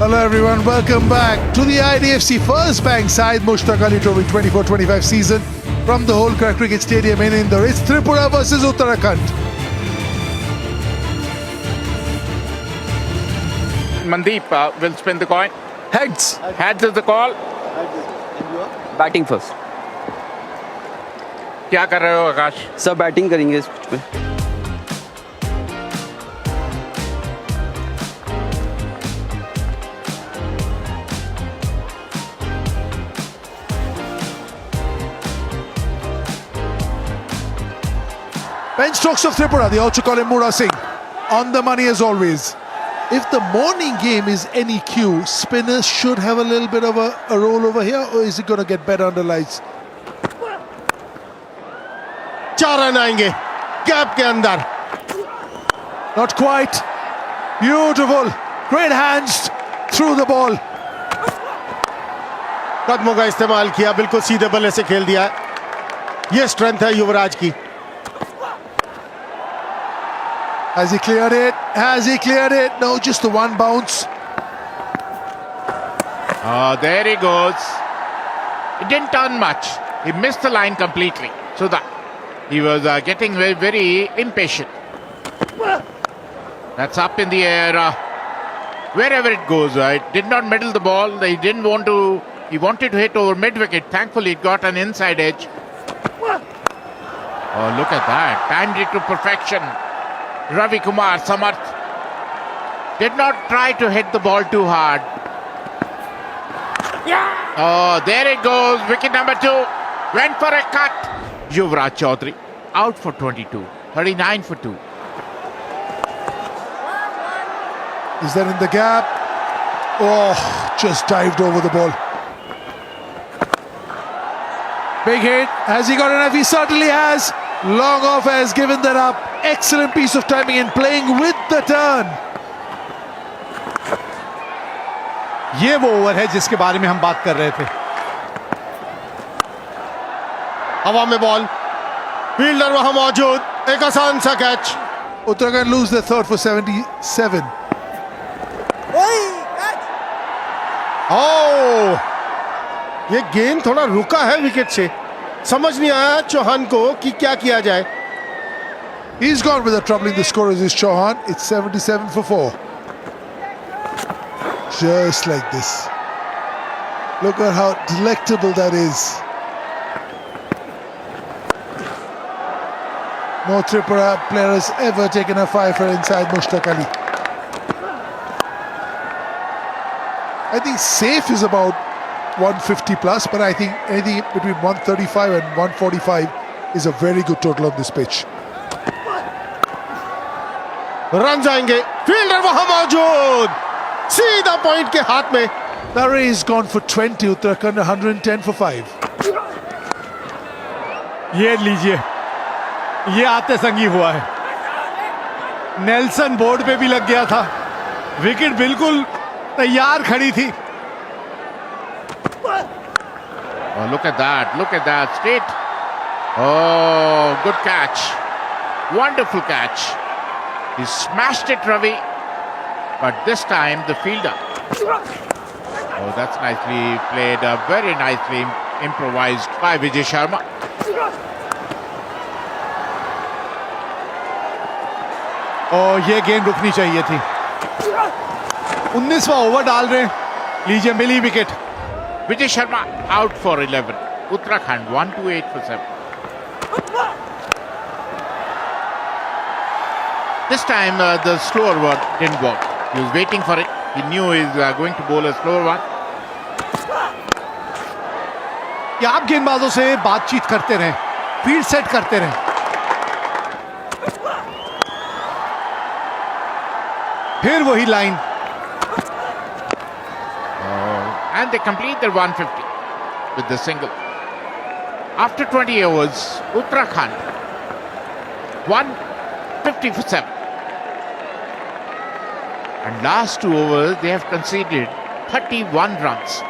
Hello everyone, welcome back to the IDFC First Bank Side Mushtaq Ali Trophy 24-25 season from the Holkar Cricket Stadium in Indore. It's Tripura versus Uttarakhand. Mandeep will spin the coin. Heads. Heads is the call. Batting first क्या कर रहे हो आकाश? सब batting करेंगे इस pitch पे. Bench strokes of Tripura, they also call him Mura Singh. On the money as always. If the morning game is any cue, spinners should have a little bit of a roll over here, or is it going to get better under lights? 4 run आएंगे gap के अंदर. Not quite. Beautiful. Great hands through the ball. कदमों का इस्तेमाल किया, बिल्कुल सीधे बल्ले से खेल दिया. ये स्ट्रेंथ है युवराज की. Has he cleared it? Has he cleared it? No, just the one bounce. Oh, there he goes. It didn't turn much. He missed the line completely. So that he was getting very, very impatient. That's up in the air. Wherever it goes, right? Did not middle the ball. He didn't want to. He wanted to hit over mid-wicket. Thankfully, it got an inside edge. Oh, look at that. Timed it to perfection. Ravi Kumar Samarth did not try to hit the ball too hard. Oh, there it goes. Wicket number 2. Went for a cut. Yuvraj Chaudhary out for 22. 39 for 2. Is that in the gap? Oh, just dived over the ball. Big hit. Has he got enough? He certainly has. Long off has given that up. Excellent piece of timing and playing with the turn. ये वो over है जिसके बारे में हम बात कर रहे थे. हवा में बॉल, फील्डर वहां मौजूद. एक आसान सा catch. Uttarakhand lose their third for 77. ओह, ये गेंद थोड़ा रुका है विकेट से. समझ नहीं आया चौहान को कि क्या किया जाए. He's gone with a troubling the scorers is Chauhan. It's 77 for 4. Just like this. Look at how delectable that is. No Tripura player has ever taken a fifer inside Mushtaq Ali. I think safe is about 150 plus, but I think anything between 135 and 145 is a very good total on this pitch. Run जाएंगे. Fielder वहां मौजूद. सीधा point के हाथ में. Larry is gone for 20. Uttarakhand 110 for 5. ये लीजिए, ये आते संगी हुआ है. नेल्सन बोर्ड पे भी लग गया था. विकेट बिल्कुल तैयार खड़ी थी. Oh, look at that. Look at that. Straight. Oh, good catch. Wonderful catch. He smashed it, Ravi. But this time, the fielder. Oh, that's nicely played. Very nicely improvised by Vijay Sharma. और ये गेंद रुकनी चाहिए थी. 19वां over डाल रहे हैं. लीजिए, मिली wicket. Vijay Sharma out for 11. Uttarakhand 128 for 7. This time the slower one didn't work. He was waiting for it. He knew he was going to bowl a slower one. या आप गेंदबाजों से बातचीत करते रहें, फील्ड सेट करते रहें. फिर वही line. And they complete their 150 with the single. After 20 overs, Uttarakhand 150 for 7. And last 2 overs, they have conceded 31 runs.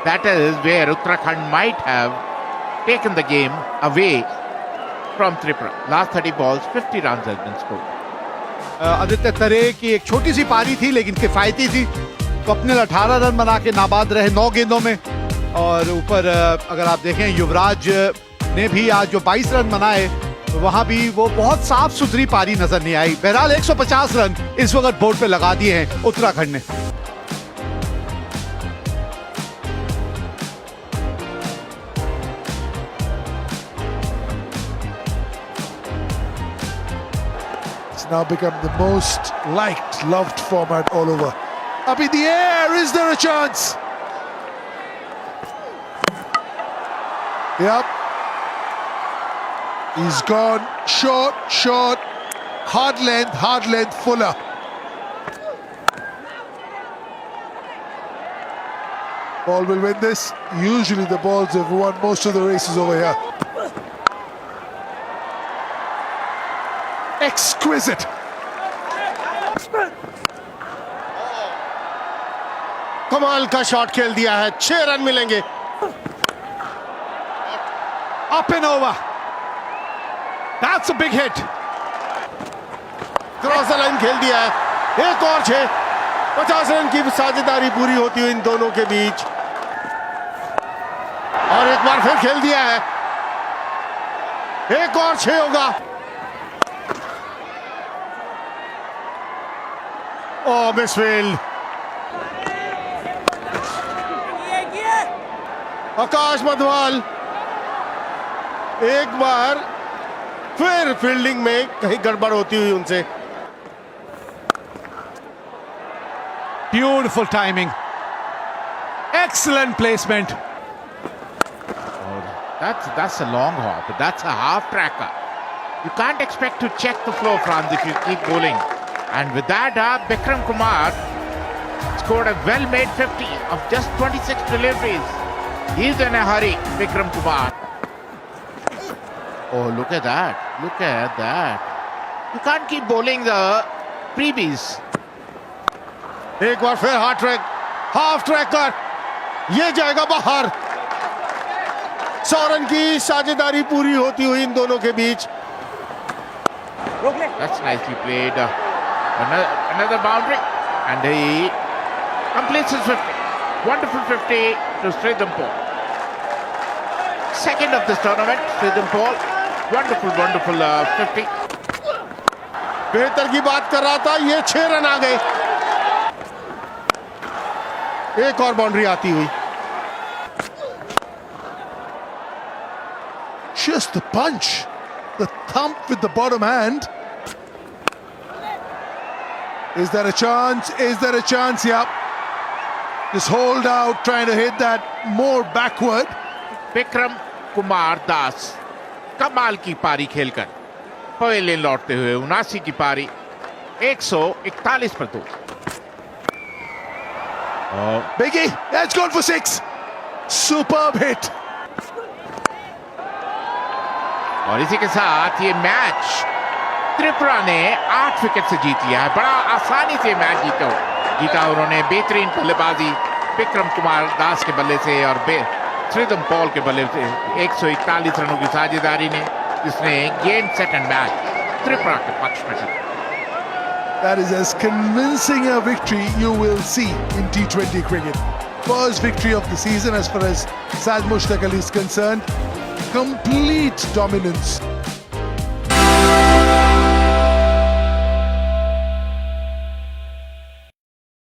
That is where Uttarakhand might have taken the game away from Tripura. Last 30 balls, 50 runs has been scored. Aditya तरे की एक छोटी सी पारी थी लेकिन किफायती थी. Swapnil 18 run बना के नाबाद रहे 9 गेंदों में। और ऊपर अगर आप देखें युवराज ने भी आज जो 22 रन बनाए, वहां भी वो बहुत साफ सुथरी पारी नजर नहीं आई। बहरहाल 150 रन इस वक्त बोर्ड पे लगा दिए हैं उत्तराखंड ने। It's now become the most liked, loved format all over. Up in the air, is there a chance? Yep. He's gone short, hard length, Fuller. Ball will win this. Usually the balls have won most of the races over here. Exquisite. कमाल का shot खेल दिया है, 6 run मिलेंगे। Up and over. That's a big hit. Cross the line खेल दिया है, एक और 6। 50 रन की साझेदारी पूरी होती हुई इन दोनों के बीच। और एक बार फिर खेल दिया है, एक और 6 होगा। ओ मिसफील्ड। आकाश मधवाल एक बार फिर फील्डिंग में कहीं गड़बड़ होती हुई उनसे। Beautiful timing. Excellent placement. That's a long hop. That's a half tracker. You can't expect to check the flow, Franz, if you keep bowling. And with that, Bikram Kumar scored a well-made 50 of just 26 deliveries. He's in a hurry, Bikram Kumar. Oh, look at that. Look at that. You can't keep bowling the freebies. एक बार फिर half tracker, ये जाएगा बाहर। 100 run की साझेदारी पूरी होती हुई इन दोनों के बीच। That's nicely played. Another boundary, and he completes his 50. Wonderful 50 to Sridham Paul. Second of this tournament, Sridham Paul. Wonderful 50. बेहतर की बात कर रहा था, ये 6 रन आ गए। एक और बाउंड्री आती हुई। Just the punch, the thump with the bottom hand. Is there a chance? Yep. Just hold out, trying to hit that more backward. Bikram Kumar Das कमाल की पारी खेलकर पवेलियन लौटते हुए 79 की पारी 141 पर 2। Biggie, that's gone for 6. Superb hit. और इसी के साथ ये मैच त्रिपुरा ने 8 विकेट से जीत लिया है। बड़ा आसानी से मैच जीता उन्होंने। बेहतरीन बल्लेबाजी बिक्रम कुमार दास के बल्ले से और श्रीधम पॉल के बल्ले से 141 रनों की साझेदारी ने, जिसने game set and match Tripura के पक्ष में जीता। That is as convincing a victory you will see in T20 cricket. First victory of the season as far as Saad Mushtaq Ali is concerned. Complete dominance